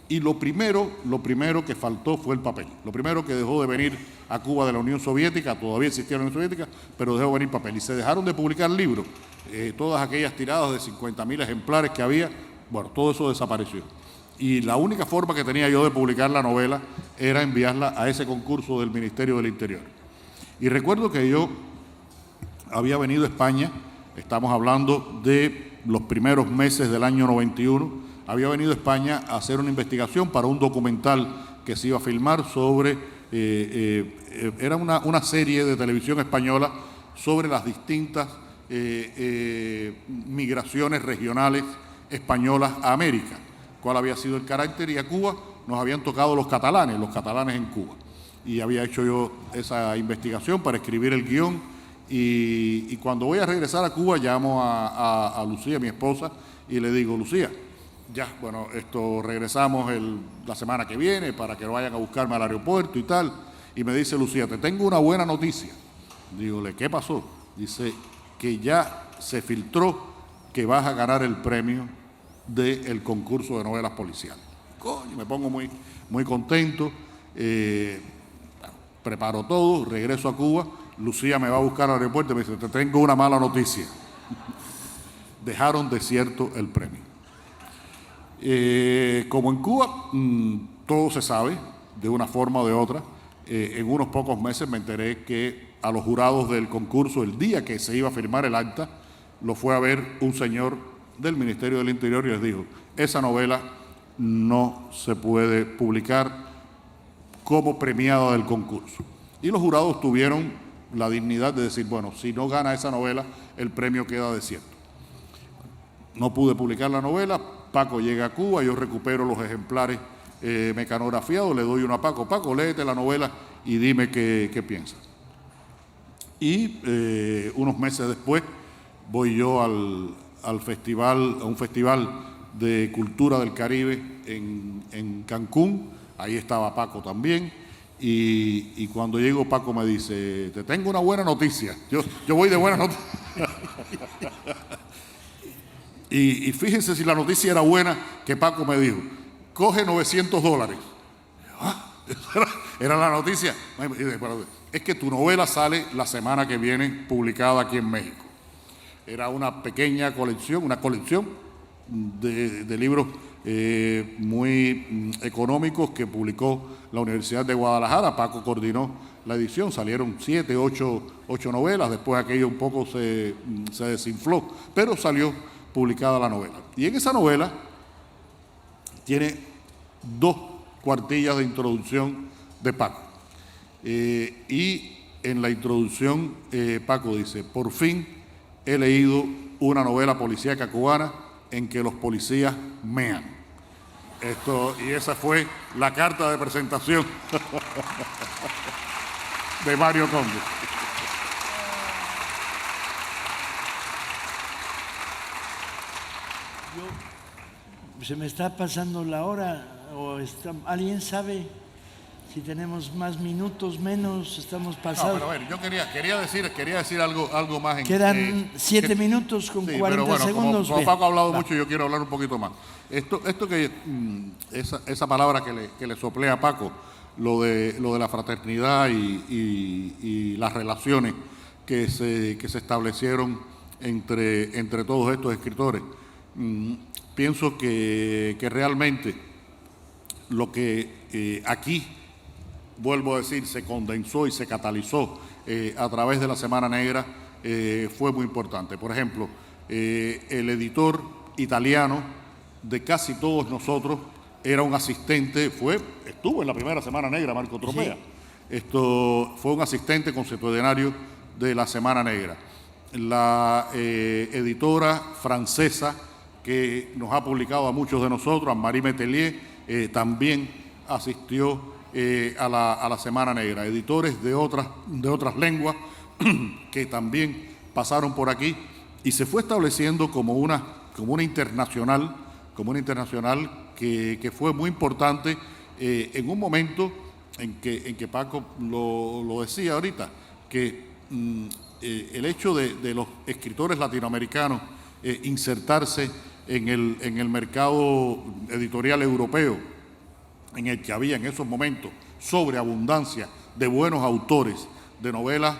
y lo primero que faltó fue el papel. Lo primero que dejó de venir a Cuba de la Unión Soviética, todavía existía la Unión Soviética, pero dejó de venir papel. Y se dejaron de publicar libros. Todas aquellas tiradas de 50.000 ejemplares que había, bueno, todo eso desapareció. Y la única forma que tenía yo de publicar la novela era enviarla a ese concurso del Ministerio del Interior. Y recuerdo que yo había venido a España, estamos hablando de los primeros meses del año 91, había venido a España a hacer una investigación para un documental que se iba a filmar sobre, era una serie de televisión española sobre las distintas migraciones regionales españolas a América, cuál había sido el carácter, y a Cuba nos habían tocado los catalanes en Cuba. Y había hecho yo esa investigación para escribir el guión, y cuando voy a regresar a Cuba llamo a Lucía, mi esposa, y le digo, Lucía, ya, bueno, regresamos la semana que viene para que vayan a buscarme al aeropuerto y tal. Y me dice Lucía, te tengo una buena noticia. Dígole, ¿qué pasó? Dice que ya se filtró que vas a ganar el premio del concurso de novelas policiales. Coño, me pongo muy, muy contento. Preparo todo, regreso a Cuba. Lucía me va a buscar al aeropuerto y me dice, te tengo una mala noticia. Dejaron desierto el premio. Como en Cuba todo se sabe de una forma o de otra, en unos pocos meses me enteré que a los jurados del concurso, el día que se iba a firmar el acta, lo fue a ver un señor del Ministerio del Interior y les dijo, esa novela no se puede publicar como premiada del concurso. Y los jurados tuvieron la dignidad de decir, bueno, si no gana esa novela, el premio queda desierto. No pude publicar la novela. Paco llega a Cuba, yo recupero los ejemplares mecanografiados, le doy uno a Paco. Paco, léete la novela y dime qué piensas. Y unos meses después voy yo a un festival de cultura del Caribe en Cancún. Ahí estaba Paco también. Y cuando llego, Paco me dice, te tengo una buena noticia. Yo voy de buena noticia. Y fíjense si la noticia era buena, que Paco me dijo, coge $900. Era la noticia. Es que tu novela sale la semana que viene publicada aquí en México. Era una pequeña colección, de libros muy económicos que publicó la Universidad de Guadalajara. Paco coordinó la edición, salieron 7, 8 novelas, después aquello un poco se desinfló, pero salió publicada la novela. Y en esa novela tiene 2 cuartillas de introducción de Paco. Y en la introducción Paco dice, por fin he leído una novela policíaca cubana en que los policías mean. Y esa fue la carta de presentación de Mario Conde. Se me está pasando la hora, ¿alguien sabe si tenemos más minutos, menos? Estamos pasados. No, pero a ver, yo quería decir algo más. Quedan 7 minutos con 40 pero bueno, segundos. Como Paco ha hablado mucho, yo quiero hablar un poquito más. Esa palabra que le soplé a Paco, lo de la fraternidad y las relaciones que se establecieron entre todos estos escritores. Pienso que realmente lo que aquí, vuelvo a decir, se condensó y se catalizó a través de la Semana Negra fue muy importante. Por ejemplo, el editor italiano de casi todos nosotros era un asistente, estuvo en la primera Semana Negra, Marco Tropea. Sí. Fue un asistente consuetudianario de la Semana Negra. La editora francesa que nos ha publicado a muchos de nosotros, Anne-Marie Metelier, también asistió a la Semana Negra. Editores de otras lenguas que también pasaron por aquí y se fue estableciendo como una internacional, que fue muy importante en un momento en que Paco lo decía ahorita, que el hecho de los escritores latinoamericanos insertarse en el mercado editorial europeo, en el que había en esos momentos sobreabundancia de buenos autores de novela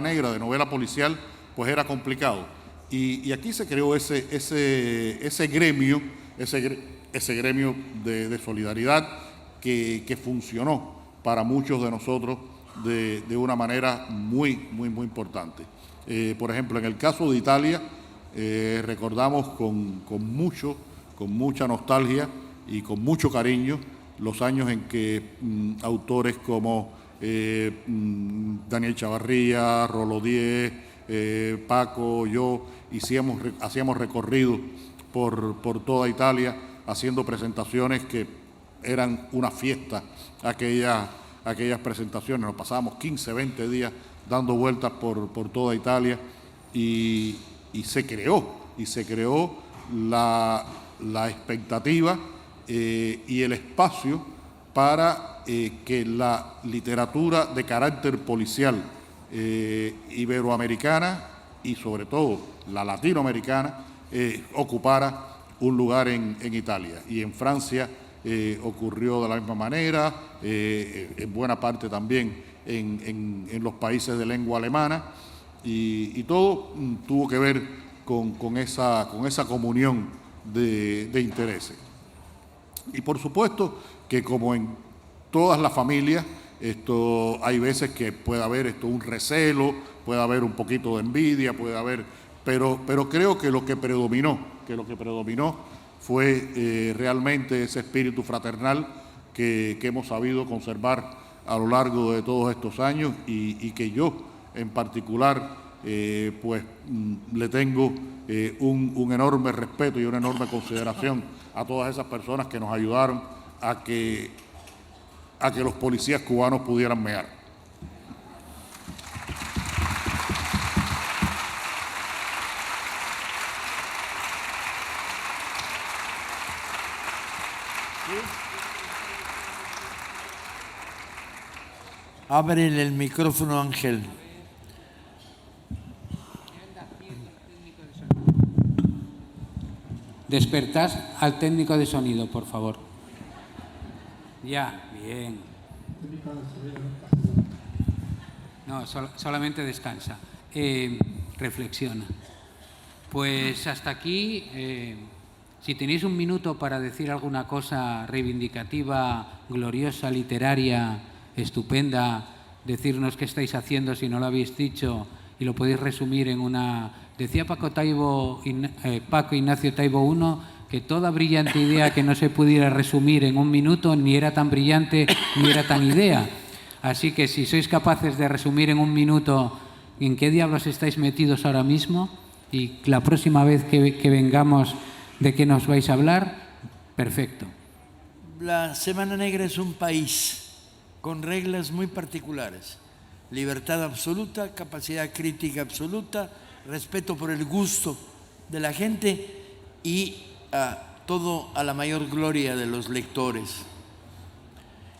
negra, de novela policial, pues era complicado. Y aquí se creó ese gremio de solidaridad que funcionó para muchos de nosotros de una manera muy importante. Por ejemplo, en el caso de Italia, recordamos con mucha nostalgia y con mucho cariño los años en que autores como Daniel Chavarría, Rolo Díez, Paco, yo hacíamos recorridos por toda Italia, haciendo presentaciones que eran una fiesta, aquellas presentaciones. Nos pasábamos 15, 20 días dando vueltas por toda Italia y se creó la expectativa y el espacio para que la literatura de carácter policial iberoamericana y sobre todo la latinoamericana ocupara un lugar en Italia. Y en Francia ocurrió de la misma manera, en buena parte también en los países de lengua alemana, y todo tuvo que ver con esa comunión de intereses. Y por supuesto que, como en todas las familias, hay veces que puede haber un recelo, puede haber un poquito de envidia, pero creo que lo que predominó fue realmente ese espíritu fraternal que hemos sabido conservar a lo largo de todos estos años, y que yo en particular le tengo un enorme respeto y una enorme consideración a todas esas personas que nos ayudaron a que los policías cubanos pudieran mear. Ábrele el micrófono, Ángel. Despertad al técnico de sonido, por favor. Ya, bien. No, solamente descansa. Reflexiona. Pues hasta aquí. Si tenéis un minuto para decir alguna cosa reivindicativa, gloriosa, literaria, estupenda, decirnos qué estáis haciendo si no lo habéis dicho, y lo podéis resumir en una... Decía Paco Ignacio Taibo I que toda brillante idea que no se pudiera resumir en un minuto ni era tan brillante ni era tan idea. Así que si sois capaces de resumir en un minuto en qué diablos estáis metidos ahora mismo, y la próxima vez que vengamos de qué nos vais a hablar, perfecto. La Semana Negra es un país con reglas muy particulares. Libertad absoluta, capacidad crítica absoluta, respeto por el gusto de la gente y todo a la mayor gloria de los lectores.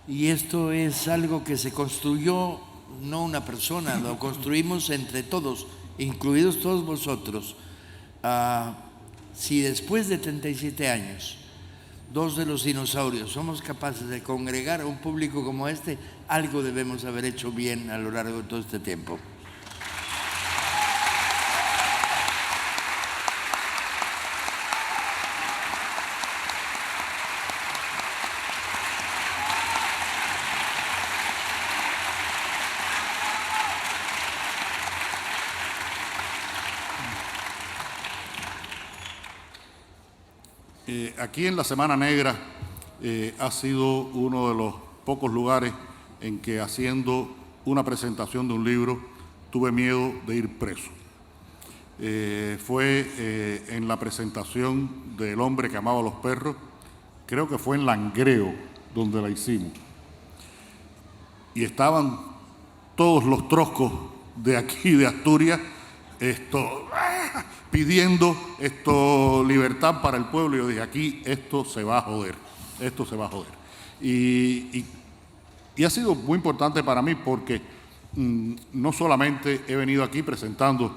Y esto es algo que se construyó, no una persona, lo construimos entre todos, incluidos todos vosotros. Si después de 37 años, dos de los dinosaurios, somos capaces de congregar a un público como este, algo debemos haber hecho bien a lo largo de todo este tiempo. Aquí en la Semana Negra ha sido uno de los pocos lugares en que, haciendo una presentación de un libro, tuve miedo de ir preso. Fue en la presentación del hombre que amaba a los perros, creo que fue en Langreo donde la hicimos. Y estaban todos los troscos de aquí, de Asturias, pidiendo libertad para el pueblo. Y yo dije, aquí esto se va a joder, esto se va a joder. Y ha sido muy importante para mí porque no solamente he venido aquí presentando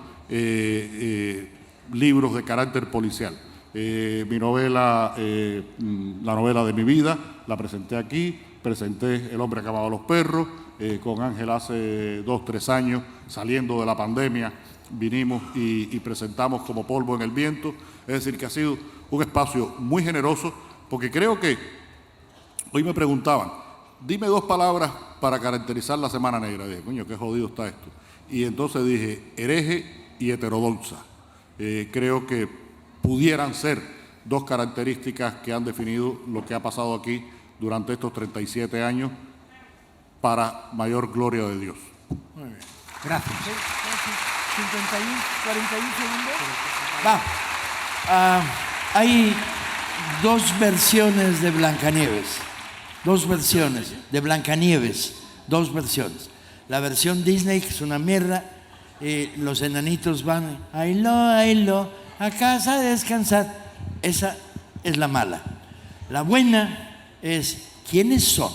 libros de carácter policial. Mi novela, la novela de mi vida, la presenté aquí, presenté El hombre que amaba a los perros, con Ángel hace 2 o 3 años, saliendo de la pandemia, vinimos y presentamos Como polvo en el viento. Es decir, que ha sido un espacio muy generoso, porque creo que hoy me preguntaban, dime 2 palabras para caracterizar la Semana Negra. Dije, coño, qué jodido está esto. Y entonces dije, hereje y heterodoxa. Creo que pudieran ser 2 características que han definido lo que ha pasado aquí durante estos 37 años para mayor gloria de Dios. Muy bien. Gracias. 51, 41 segundos. Va. Hay 2 versiones de Blancanieves. 2 versiones de Blancanieves. 2 versiones. La versión Disney, que es una mierda, los enanitos van, ay lo, a casa a descansar. Esa es la mala. La buena es, ¿quiénes son?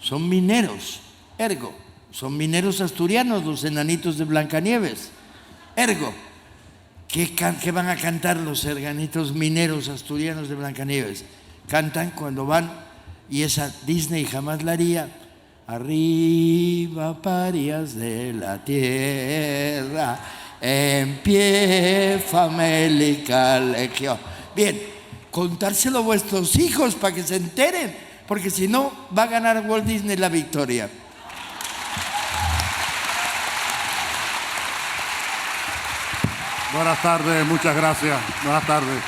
Son mineros, ergo, son mineros asturianos, los enanitos de Blancanieves. Ergo, ¿qué van a cantar los enanitos mineros asturianos de Blancanieves? Cantan cuando van, y esa Disney jamás la haría, arriba parias de la tierra, en pie famélica legión. Bien, contárselo a vuestros hijos para que se enteren, porque si no va a ganar Walt Disney la victoria. Buenas tardes, muchas gracias. Buenas tardes.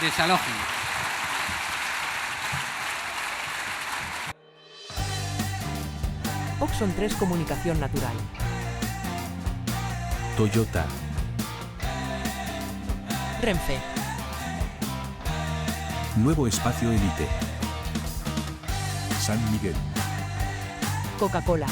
Desalojen. Oxon 3 Comunicación Natural. Toyota. Renfe. Nuevo Espacio Elite. San Miguel. Coca-Cola.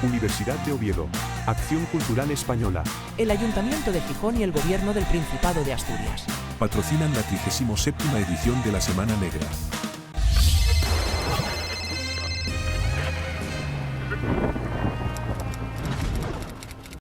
Universidad de Oviedo. Acción Cultural Española. El Ayuntamiento de Gijón y el Gobierno del Principado de Asturias. Patrocinan la 37ª edición de la Semana Negra.